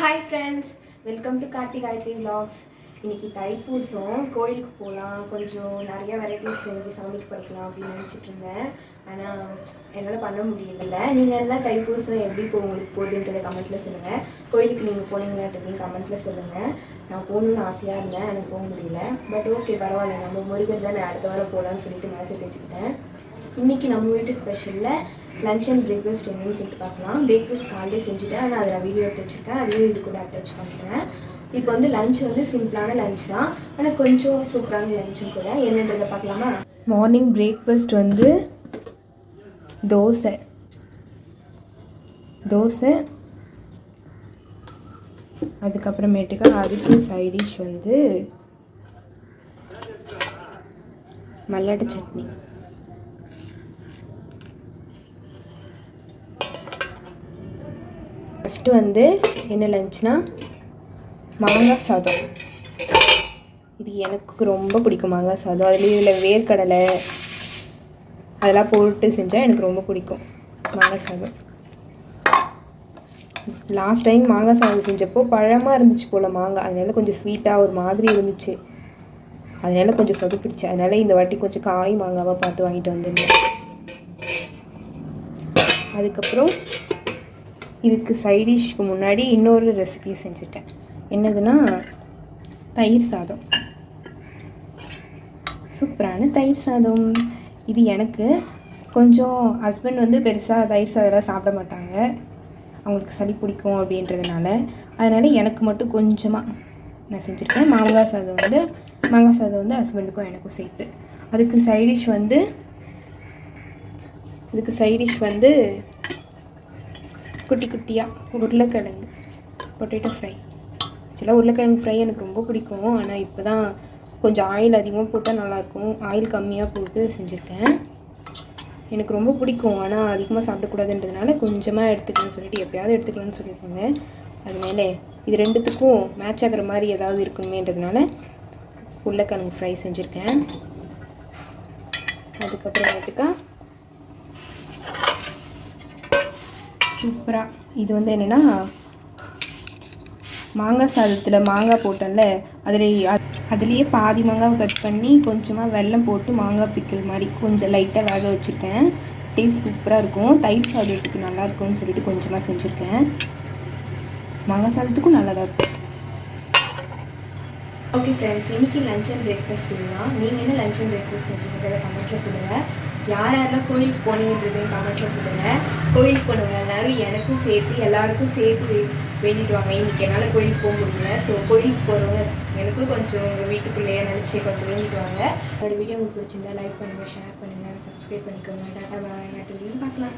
Hi friends, welcome to Karthi Gayatri Vlogs. இன்னைக்கு தைப்பூசம் கோயிலுக்கு போகலாம், கொஞ்சம் நிறைய வெரைட்டிஸ் செஞ்சு சாமிக்கு படைக்கலாம் அப்படின்னு நினச்சிட்டு இருந்தேன். ஆனால் என்னால் பண்ண முடியல. நீங்கள் எல்லாம் தைப்பூசம் எப்படி உங்களுக்கு போகுதுன்றதை கமெண்ட்டில் சொல்லுங்கள். கோயிலுக்கு நீங்கள் போனீங்களான்றதையும் கமெண்ட்டில் சொல்லுங்கள். நான் போகணுன்னு ஆசையாக இருந்தேன், எனக்கு போக முடியல. பட் ஓகே, பரவாயில்ல, நம்ம முருகர் தான் நான் அடுத்த வாரம் போகலான்னு சொல்லிட்டு மனசை தேர்த்திக்கிட்டேன். இன்றைக்கி நம்ம வீட்டு ஸ்பெஷலில் லன்ச் அண்ட் பிரேக்ஃபாஸ்ட் என்னன்னு சொல்லிட்டு பார்க்கலாம். பிரேக்ஃபாஸ்ட் காலையிலே செஞ்சுட்டேன், ஆனால் அதில் வீடியோ எடுத்து வச்சுருக்கேன், அதையும் இது கூட அட்டாச் பண்ணுறேன். இப்போ வந்து லஞ்ச் வந்து சிம்பிளான லஞ்ச் தான், ஆனால் கொஞ்சம் சூப்பரான லஞ்சும் கூட. என்னன்றதை பார்க்கலாமா? மார்னிங் பிரேக்ஃபாஸ்ட் வந்து தோசை அதுக்கப்புறமேட்டுக்கா அதுக்கு சைட் டிஷ் வந்து மல்லாட்டை சட்னி. ஃபஸ்ட்டு வந்து என்ன லஞ்ச்னா மாங்காய் சாதம். இது எனக்கு ரொம்ப பிடிக்கும் மாங்காய் சாதம். அதுலேயும் இதில் வேர்க்கடலை அதெல்லாம் போட்டு செஞ்சால் எனக்கு ரொம்ப பிடிக்கும் மாங்காய் சாதம். லாஸ்ட் டைம் மாங்காய் சாதம் செஞ்சப்போ பழமாக இருந்துச்சு போல் மாங்காய், அதனால கொஞ்சம் ஸ்வீட்டாக ஒரு மாதிரி இருந்துச்சு, அதனால கொஞ்சம் சொதப்பிடுச்சு. அதனால இந்த வாட்டி கொஞ்சம் காய் மாங்காவாக பார்த்து வாங்கிட்டு வந்துருந்தேன். அதுக்கப்புறம் இதுக்கு சைடிஷ்க்கு முன்னாடி இன்னொரு ரெசிபி செஞ்சுட்டேன். என்னதுன்னா தயிர் சாதம், சூப்பரான தயிர் சாதம். இது எனக்கு கொஞ்சம் ஹஸ்பண்ட் வந்து பெருசாக தயிர் சாதம்லாம் சாப்பிட மாட்டாங்க, அவங்களுக்கு சளி பிடிக்கும் அப்படின்றதுனால. அதனால் எனக்கு மட்டும் கொஞ்சமாக நான் செஞ்சுருக்கேன். மாங்காய் சாதம் வந்து ஹஸ்பண்டுக்கும் எனக்கும் சேர்த்து. அதுக்கு சைடிஷ் வந்து குட்டி குட்டியாக உருளைக்கிழங்கு பொட்டேட்டோ ஃப்ரை. ஆக்சுவலாக உருளைக்கிழங்கு ஃப்ரை எனக்கு ரொம்ப பிடிக்கும், ஆனால் இப்போ தான் கொஞ்சம் ஆயில் அதிகமாக போட்டால் நல்லாயிருக்கும், ஆயில் கம்மியாக போட்டு செஞ்சுருக்கேன். எனக்கு ரொம்ப பிடிக்கும், ஆனால் அதிகமாக சாப்பிடக்கூடாதுன்றதுனால கொஞ்சமாக எடுத்துக்கலாம்னு சொல்லிட்டு எப்போயாவது எடுத்துக்கலாம்னு சொல்லியிருக்காங்க. அதனால இது ரெண்டுத்துக்கும் மேட்ச் ஆகிற மாதிரி ஏதாவது இருக்கணுமேன்றதுனால உருளைக்கிழங்கு ஃப்ரை செஞ்சுருக்கேன். அதுக்கப்புறமேட்டுக்கா சூப்பராக இது வந்து என்னென்னா மாங்காய் சாதத்தில் மாங்காய் போட்டோம்ல, அதுலேயே பாதி மாங்காவை கட் பண்ணி கொஞ்சமாக வெல்லம் போட்டு மாங்காய் பிக்கல் மாதிரி கொஞ்சம் லைட்டாக வேக வச்சுருக்கேன். டேஸ்ட் சூப்பராக இருக்கும், தயிர் சாதத்துக்கு நல்லாயிருக்கும்னு சொல்லிட்டு கொஞ்சமாக செஞ்சுருக்கேன். மாங்காய் சாதத்துக்கும் நல்லா தான் இருக்கும். ஓகே ஃப்ரெண்ட்ஸ், இன்றைக்கி லன்ச் அண்ட் பிரேக்ஃபாஸ்ட் செய்யலாம். நீங்கள் என்ன லன்ச் அண்ட் பிரேக்ஃபாஸ்ட் செஞ்சுக்கிறத கமெண்ட்டில் சொல்லுங்கள். யாரெல்லாம் கோயிலுக்கு போனீங்கன்றதையும் கமெண்ட்டில் சொல்லுங்கள். கோயிலுக்கு போனவங்க எல்லோரும் எல்லாருக்கும் சேர்த்து வேண்டிட்டு வாங்க. இன்றைக்கி என்னால் கோயிலுக்கு போக முடியல, ஸோ கோயிலுக்கு போகிறவங்க எனக்கும் கொஞ்சம் உங்கள் வீட்டுக்குள்ளேயே நினச்சி கொஞ்சம் வேண்டிட்டு வாங்க. என்னோடய வீடியோ உங்களுக்கு பிடிச்சிருந்தா லைக் பண்ணுங்கள், ஷேர் பண்ணுங்கள், சப்ஸ்கிரைப் பண்ணிக்கோங்க. டாட்டா பாய், பார்க்கலாம்.